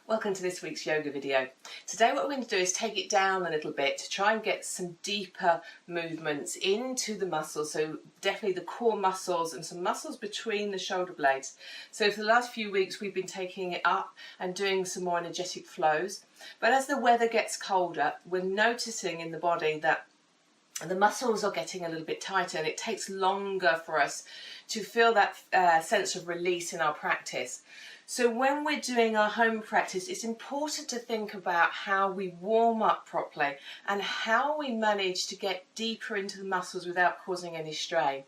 Welcome to this week's yoga video. Today what we're going to do is take it down a little bit to try and get some deeper movements into the muscles, so definitely the core muscles and some muscles between the shoulder blades. So for the last few weeks we've been taking it up and doing some more energetic flows, but as the weather gets colder we're noticing in the body that the muscles are getting a little bit tighter and it takes longer for us to feel that sense of release in our practice. So when we're doing our home practice, it's important to think about how we warm up properly and how we manage to get deeper into the muscles without causing any strain.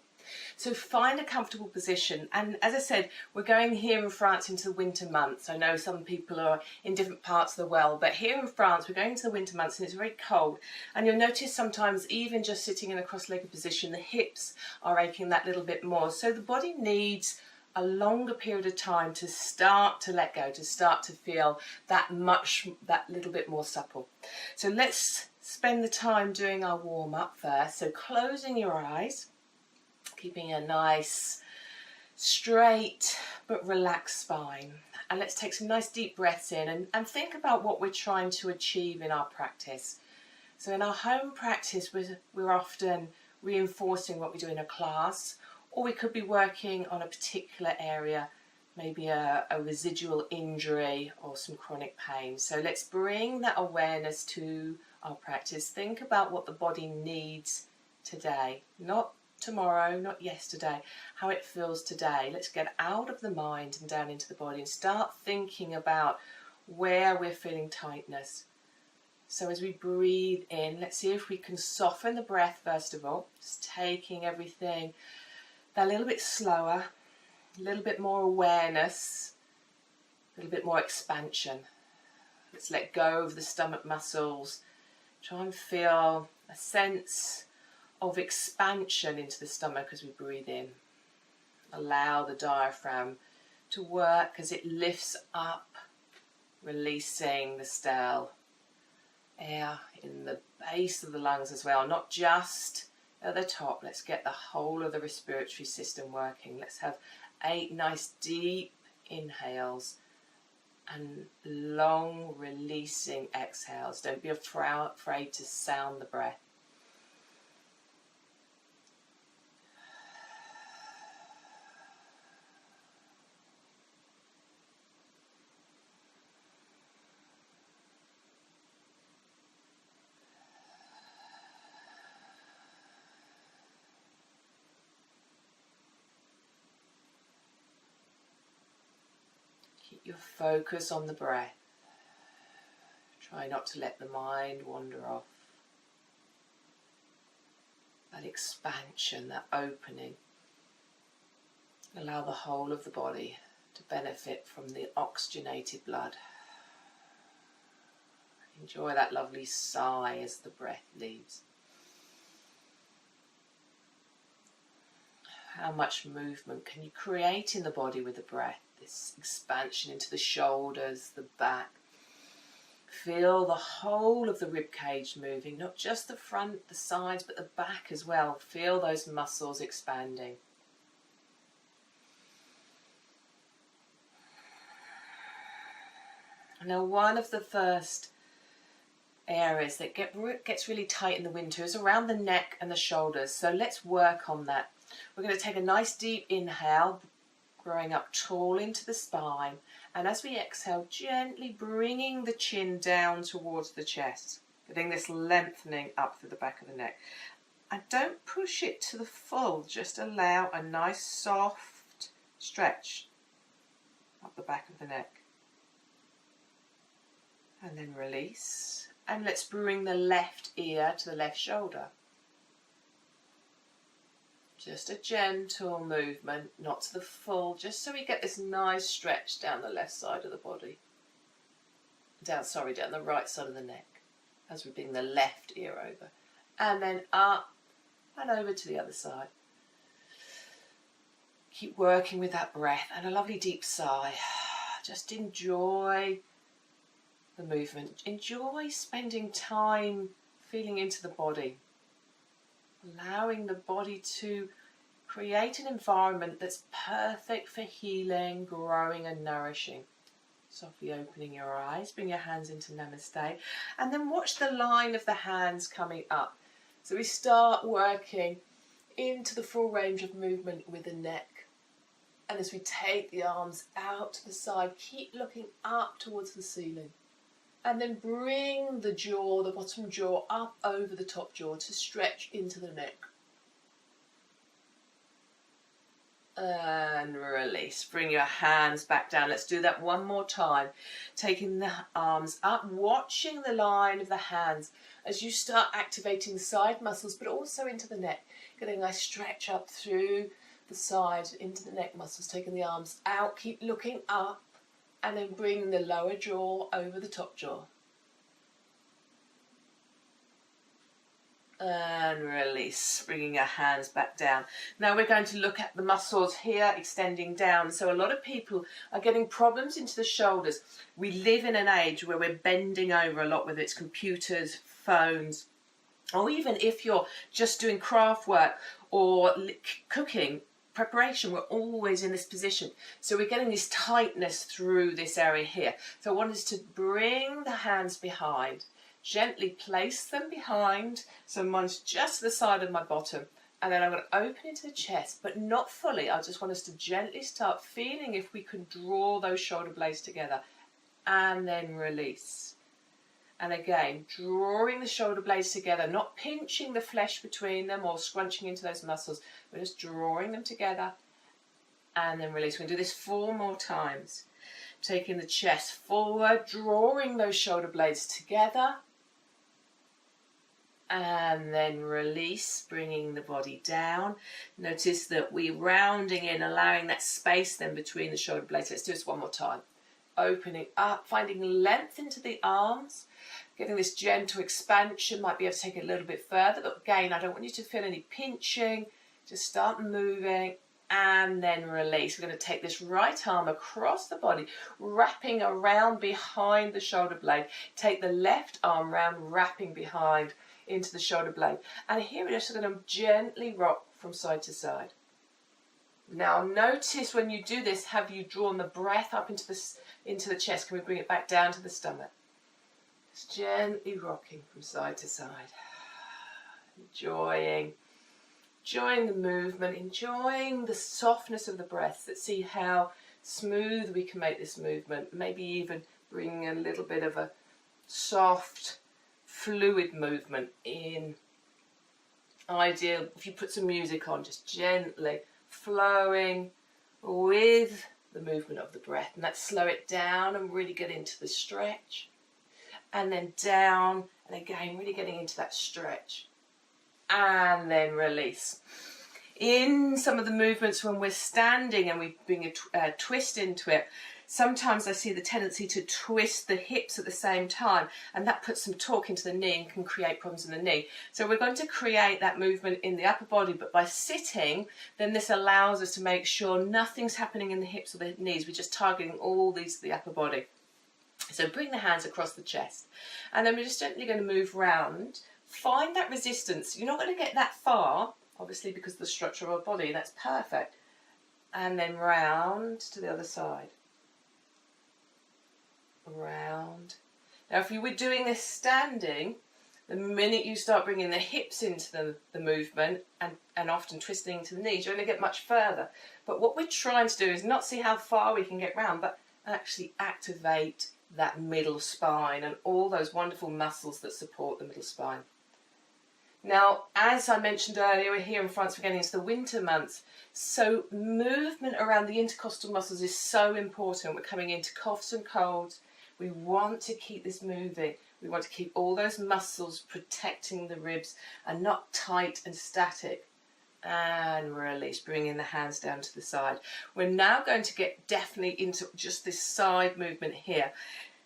So find a comfortable position, and as I said, we're going here in France into the winter months. I know some people are in different parts of the world, but here in France we're going into the winter months and it's very cold, and you'll notice sometimes even just sitting in a cross-legged position the hips are aching that little bit more. So the body needs a longer period of time to start to let go, to start to feel that little bit more supple. So let's spend the time doing our warm-up first. So closing your eyes, keeping a nice straight but relaxed spine, and let's take some nice deep breaths in and think about what we're trying to achieve in our practice. So in our home practice we're often reinforcing what we do in a class, or we could be working on a particular area, maybe a residual injury or some chronic pain. So let's bring that awareness to our practice. Think about what the body needs today, not tomorrow, not yesterday, how it feels today. Let's get out of the mind and down into the body and start thinking about where we're feeling tightness. So as we breathe in, let's see if we can soften the breath first of all, just taking everything a little bit slower, a little bit more awareness, a little bit more expansion. Let's let go of the stomach muscles. Try and feel a sense of expansion into the stomach as we breathe in. Allow the diaphragm to work as it lifts up, releasing the stale air in the base of the lungs as well, not just at the top. Let's get the whole of the respiratory system working. Let's have 8 nice deep inhales and long releasing exhales. Don't be afraid to sound the breath. Keep your focus on the breath. Try not to let the mind wander off. That expansion, that opening. Allow the whole of the body to benefit from the oxygenated blood. Enjoy that lovely sigh as the breath leaves. How much movement can you create in the body with the breath? This expansion into the shoulders, the back. Feel the whole of the rib cage moving, not just the front, the sides, but the back as well. Feel those muscles expanding. Now, one of the first areas that gets really tight in the winter is around the neck and the shoulders. So let's work on that. We're going to take a nice deep inhale, growing up tall into the spine, and as we exhale, gently bringing the chin down towards the chest, getting this lengthening up through the back of the neck. And don't push it to the full, just allow a nice soft stretch up the back of the neck. And then release, and let's bring the left ear to the left shoulder. Just a gentle movement, not to the full, just so we get this nice stretch down the left side of the body. Down the right side of the neck, as we bring the left ear over. And then up and over to the other side. Keep working with that breath and a lovely deep sigh. Just enjoy the movement. Enjoy spending time feeling into the body. Allowing the body to create an environment that's perfect for healing, growing and nourishing. Softly opening your eyes, bring your hands into Namaste, and then watch the line of the hands coming up. So we start working into the full range of movement with the neck. And as we take the arms out to the side, keep looking up towards the ceiling. And then bring the jaw, the bottom jaw, up over the top jaw to stretch into the neck. And release. Bring your hands back down. Let's do that one more time. Taking the arms up, watching the line of the hands as you start activating the side muscles, but also into the neck. Getting a nice stretch up through the side into the neck muscles. Taking the arms out, keep looking up, and then bring the lower jaw over the top jaw. And release, bringing your hands back down. Now we're going to look at the muscles here extending down. So a lot of people are getting problems into the shoulders. We live in an age where we're bending over a lot, whether it's computers, phones, or even if you're just doing craft work or cooking, preparation, we're always in this position. So we're getting this tightness through this area here. So I want us to bring the hands behind. Gently place them behind, so mine's just to the side of my bottom, and then I'm going to open into the chest, but not fully. I just want us to gently start feeling if we can draw those shoulder blades together, and then release. And again, drawing the shoulder blades together, not pinching the flesh between them or scrunching into those muscles. We're just drawing them together, and then release. We're going to do this 4 more times. Taking the chest forward, drawing those shoulder blades together, and then release, bringing the body down. Notice that we're rounding in, allowing that space then between the shoulder blades. Let's do this 1 more time. Opening up, finding length into the arms, getting this gentle expansion. Might be able to take it a little bit further, but again, I don't want you to feel any pinching. Just start moving, and then release. We're going to take this right arm across the body, wrapping around behind the shoulder blade. Take the left arm round, wrapping behind into the shoulder blade. And here we're just going to gently rock from side to side. Now notice when you do this, have you drawn the breath up into the chest? Can we bring it back down to the stomach? Just gently rocking from side to side. Enjoying the movement, enjoying the softness of the breath. Let's see how smooth we can make this movement. Maybe even bringing a little bit of a soft, fluid movement in. Ideal if you put some music on, just gently flowing with the movement of the breath. And let's slow it down and really get into the stretch. And then down, and again, really getting into that stretch. And then release. In some of the movements when we're standing and we bring a twist into it, sometimes I see the tendency to twist the hips at the same time, and that puts some torque into the knee and can create problems in the knee. So we're going to create that movement in the upper body, but by sitting, then this allows us to make sure nothing's happening in the hips or the knees. We're just targeting all these, the upper body. So bring the hands across the chest, and then we're just gently going to move round. Find that resistance. You're not going to get that far, obviously, because of the structure of our body. That's perfect. And then round to the other side. Round. Now, if you were doing this standing, the minute you start bringing the hips into the movement and often twisting to the knees, you're going to get much further. But what we're trying to do is not see how far we can get round, but actually activate that middle spine and all those wonderful muscles that support the middle spine. Now, as I mentioned earlier, we're here in France, we're getting into the winter months, so movement around the intercostal muscles is so important. We're coming into coughs and colds. We want to keep this moving. We want to keep all those muscles protecting the ribs and not tight and static. And release, bringing the hands down to the side. We're now going to get definitely into just this side movement here.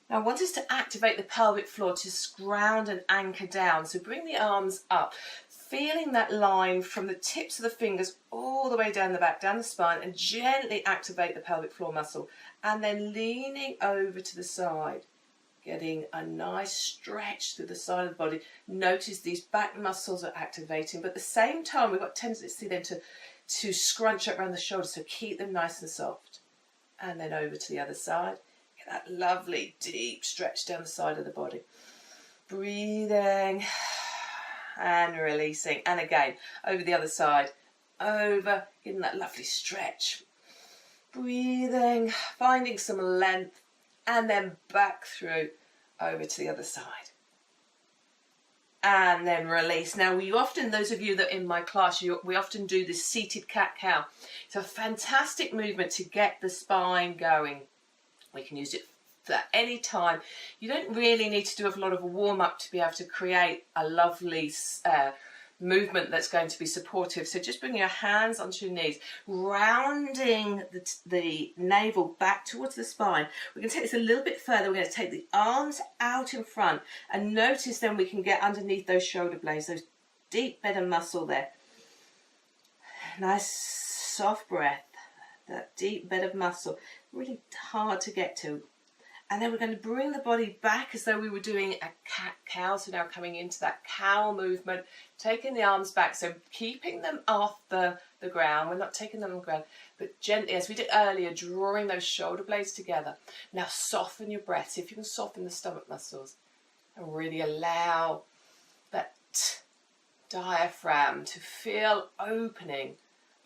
Now I want us to activate the pelvic floor to ground and anchor down. So bring the arms up, feeling that line from the tips of the fingers all the way down the back, down the spine, and gently activate the pelvic floor muscle. And then leaning over to the side, getting a nice stretch through the side of the body. Notice these back muscles are activating, but at the same time we've got tendency then to scrunch up around the shoulders, so keep them nice and soft. And then over to the other side. That lovely deep stretch down the side of the body. Breathing and releasing. And again, over the other side. Over, getting that lovely stretch. Breathing, finding some length, and then back through over to the other side. And then release. Now we often, those of you that are in my class, we often do this seated cat-cow. It's a fantastic movement to get the spine going. We can use it for any time. You don't really need to do a lot of a warm-up to be able to create a lovely movement that's going to be supportive. So just bring your hands onto your knees, rounding the navel back towards the spine. We're going to take this a little bit further. We're going to take the arms out in front, and notice then we can get underneath those shoulder blades, those deep bed of muscle there. Nice soft breath, that deep bed of muscle, really hard to get to. And then we're going to bring the body back as though we were doing a cat-cow. So now coming into that cow movement, taking the arms back. So keeping them off the ground. We're not taking them on the ground, but gently, as we did earlier, drawing those shoulder blades together. Now soften your breath. See if you can soften the stomach muscles. And really allow that diaphragm to feel opening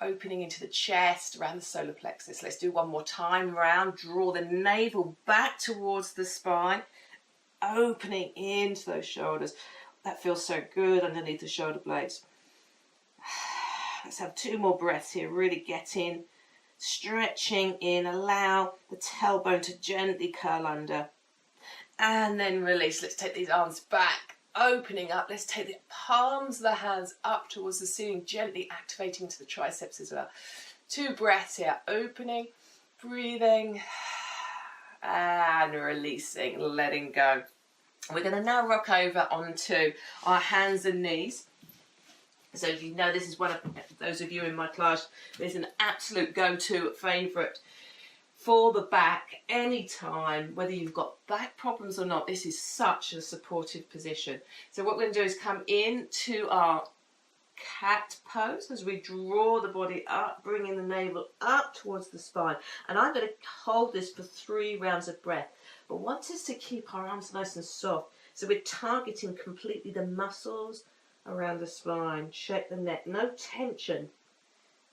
into the chest, around the solar plexus. Let's do one more time round. Draw the navel back towards the spine, opening into those shoulders. That feels so good underneath the shoulder blades. Let's have 2 more breaths here. Really get in, stretching in. Allow the tailbone to gently curl under. And then release. Let's take these arms back, opening up. Let's take the palms of the hands up towards the ceiling, gently activating to the triceps as well. 2 breaths here, opening, breathing, and releasing, letting go. We're going to now rock over onto our hands and knees. So you know, this is one of those of you in my class, there's an absolute go-to favourite for the back anytime, whether you've got back problems or not. This is such a supportive position. So what we're going to do is come into our cat pose as we draw the body up, bringing the navel up towards the spine. And I'm going to hold this for 3 rounds of breath. But want us to keep our arms nice and soft. So we're targeting completely the muscles around the spine. Check the neck, no tension.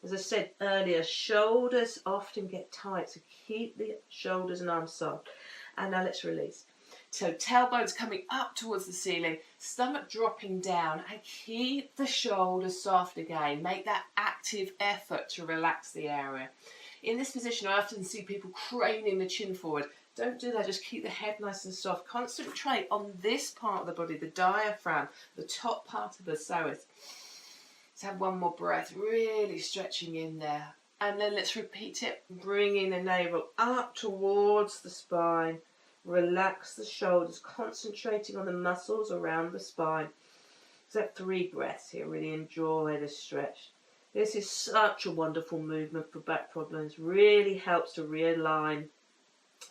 As I said earlier, shoulders often get tight, so keep the shoulders and arms soft. And now let's release. So tailbone's coming up towards the ceiling, stomach dropping down, and keep the shoulders soft again. Make that active effort to relax the area. In this position, I often see people craning the chin forward. Don't do that, just keep the head nice and soft. Concentrate on this part of the body, the diaphragm, the top part of the psoas. Let's have one more breath, really stretching in there. And then let's repeat it, bringing the navel up towards the spine. Relax the shoulders, concentrating on the muscles around the spine. So 3 breaths here, really enjoy this stretch. This is such a wonderful movement for back problems. Really helps to realign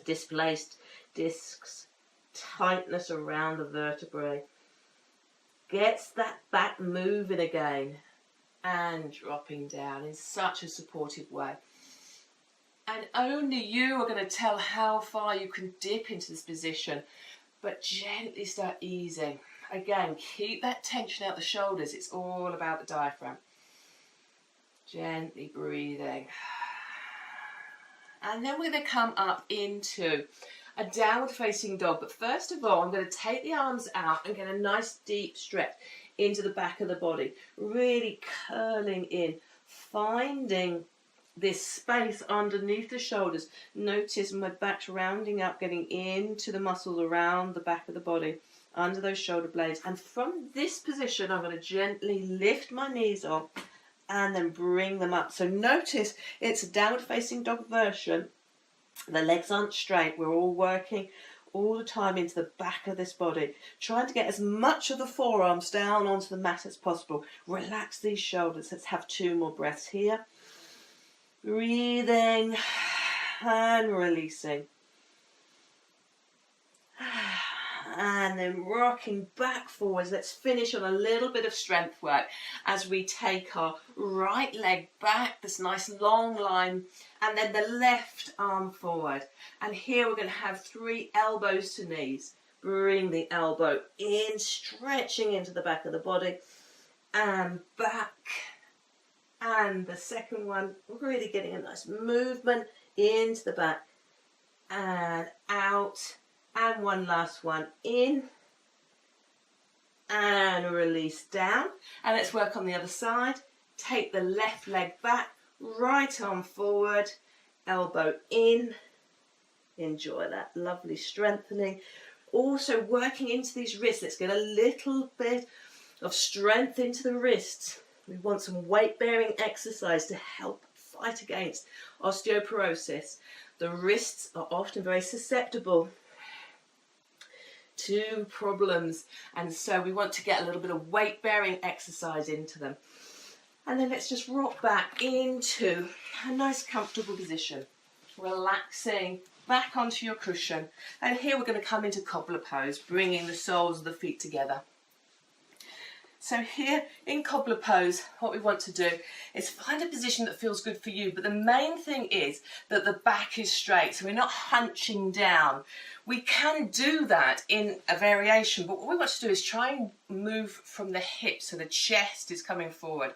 displaced discs, tightness around the vertebrae. Gets that back moving again and dropping down in such a supportive way. And only you are going to tell how far you can dip into this position, but gently start easing. Again, keep that tension out the shoulders. It's all about the diaphragm. Gently breathing. And then we're going to come up into a downward facing dog. But first of all, I'm going to take the arms out and get a nice deep stretch into the back of the body. Really curling in, finding this space underneath the shoulders. Notice my back's rounding up, getting into the muscles around the back of the body, under those shoulder blades. And from this position, I'm going to gently lift my knees up and then bring them up. So notice it's a downward facing dog version. The legs aren't straight. We're all working all the time into the back of this body, trying to get as much of the forearms down onto the mat as possible. Relax these shoulders. Let's have 2 more breaths here. Breathing and releasing. and then rocking back forwards. Let's finish on a little bit of strength work as we take our right leg back, this nice long line, and then the left arm forward. And here we're going to have 3 elbows to knees. Bring the elbow in, stretching into the back of the body, and back. And the second one, really getting a nice movement into the back and out. And one last one, in and release down. And let's work on the other side. Take the left leg back, right arm forward, elbow in. Enjoy that lovely strengthening. Also working into these wrists. Let's get a little bit of strength into the wrists. We want some weight-bearing exercise to help fight against osteoporosis. The wrists are often very susceptible to problems, and so we want to get a little bit of weight-bearing exercise into them. And then let's just rock back into a nice comfortable position, relaxing back onto your cushion. And here we're going to come into cobbler pose, bringing the soles of the feet together. So here in cobbler pose, what we want to do is find a position that feels good for you. But the main thing is that the back is straight, so we're not hunching down. We can do that in a variation, but what we want to do is try and move from the hips, so the chest is coming forward.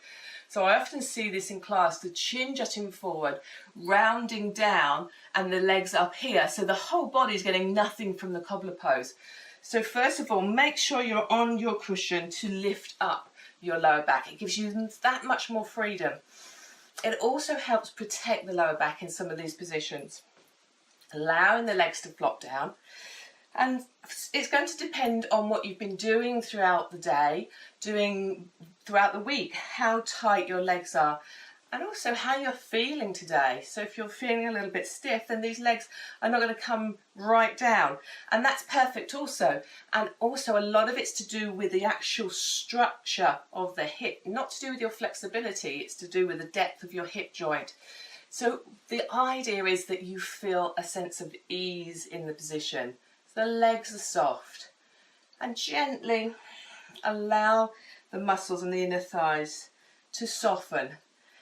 So I often see this in class, the chin jutting forward, rounding down, and the legs up here. So the whole body is getting nothing from the cobbler pose. So first of all, make sure you're on your cushion to lift up your lower back. It gives you that much more freedom. It also helps protect the lower back in some of these positions, allowing the legs to flop down. And it's going to depend on what you've been doing throughout the day, doing throughout the week, how tight your legs are, and also how you're feeling today. So if you're feeling a little bit stiff, then these legs are not going to come right down. And that's perfect also. And also a lot of it's to do with the actual structure of the hip, not to do with your flexibility, it's to do with the depth of your hip joint. So the idea is that you feel a sense of ease in the position. So the legs are soft. And gently allow the muscles in the inner thighs to soften.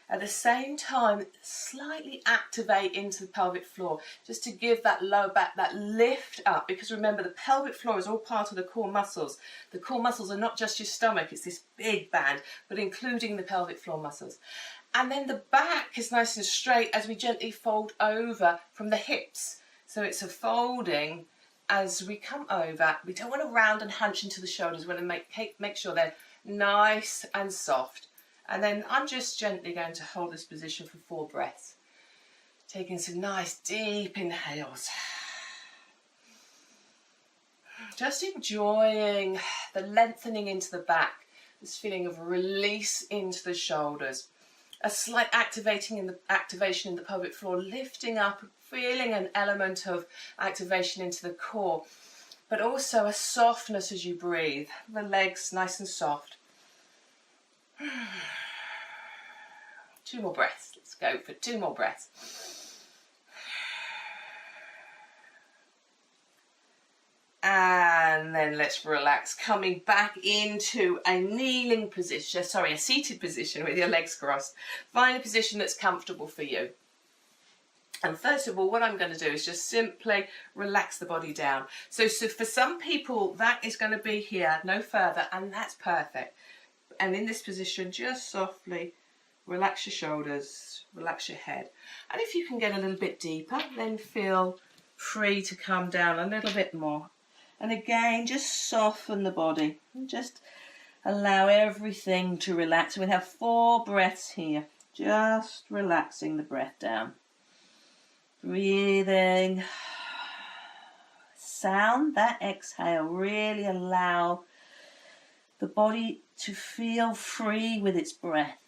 At the same time, slightly activate into the pelvic floor, just to give that lower back that lift up, because remember, the pelvic floor is all part of the core muscles. The core muscles are not just your stomach, it's this big band, but including the pelvic floor muscles. And then the back is nice and straight as we gently fold over from the hips. So it's a folding as we come over. We don't want to round and hunch into the shoulders. We want to make sure they're nice and soft. And then I'm just gently going to hold this position for 4 breaths. Taking some nice deep inhales. Just enjoying the lengthening into the back, this feeling of release into the shoulders. A slight activation in the pelvic floor, lifting up, feeling an element of activation into the core, but also a softness as you breathe. The legs nice and soft. 2 more breaths. Let's go for 2 more breaths. And then let's relax, coming back into a kneeling position, a seated position with your legs crossed. Find a position that's comfortable for you. And first of all, what I'm going to do is just simply relax the body down. So for some people, that is going to be here, no further, and that's perfect. And in this position, just softly relax your shoulders, relax your head. And if you can get a little bit deeper, then feel free to come down a little bit more. And again, just soften the body. And just allow everything to relax. We'll have 4 breaths here. Just relaxing the breath down. Breathing. Sound that exhale. Really allow the body to feel free with its breath.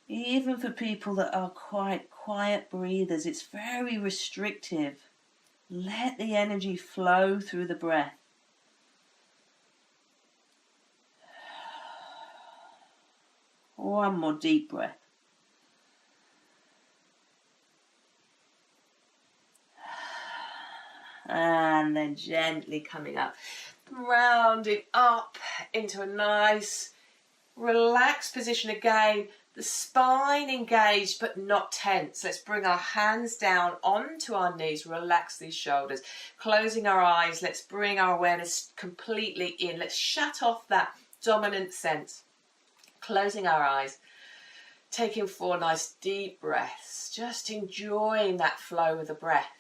Even for people that are quite quiet breathers, it's very restrictive. Let the energy flow through the breath. One more deep breath. and then gently coming up, rounding up into a nice relaxed position again. The spine engaged but not tense. Let's bring our hands down onto our knees, relax these shoulders, closing our eyes. Let's bring our awareness completely in. Let's shut off that dominant sense, closing our eyes, taking 4 nice deep breaths, just enjoying that flow of the breath.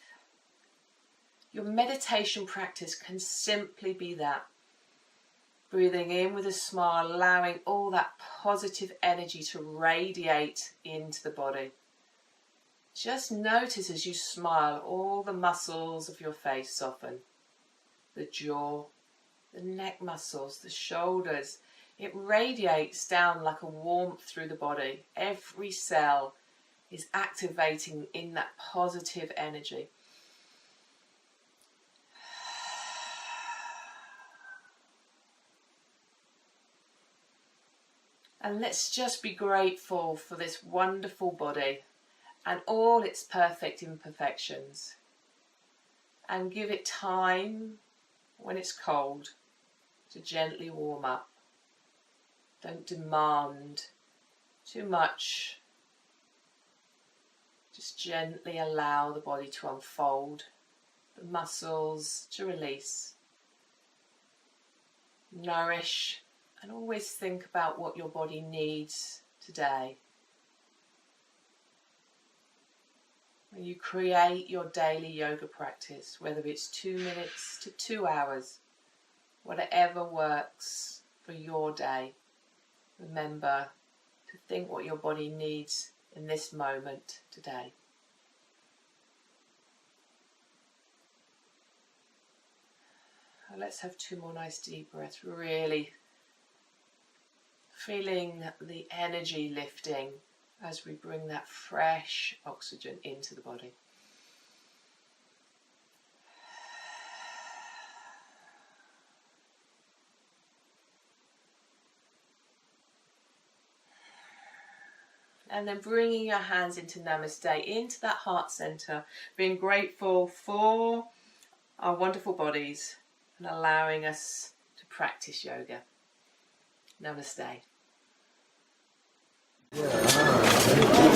Your meditation practice can simply be that. Breathing in with a smile, allowing all that positive energy to radiate into the body. Just notice as you smile, all the muscles of your face soften. The jaw, the neck muscles, the shoulders. It radiates down like a warmth through the body. Every cell is activating in that positive energy. And let's just be grateful for this wonderful body and all its perfect imperfections. And give it time when it's cold to gently warm up. Don't demand too much. Just gently allow the body to unfold, the muscles to release. Nourish. And always think about what your body needs today. When you create your daily yoga practice, whether it's 2 minutes to 2 hours, whatever works for your day, remember to think what your body needs in this moment today. Let's have 2 more nice deep breaths, really feeling the energy lifting as we bring that fresh oxygen into the body. And then bringing your hands into Namaste, into that heart center, being grateful for our wonderful bodies and allowing us to practice yoga. Namaste. Yeah.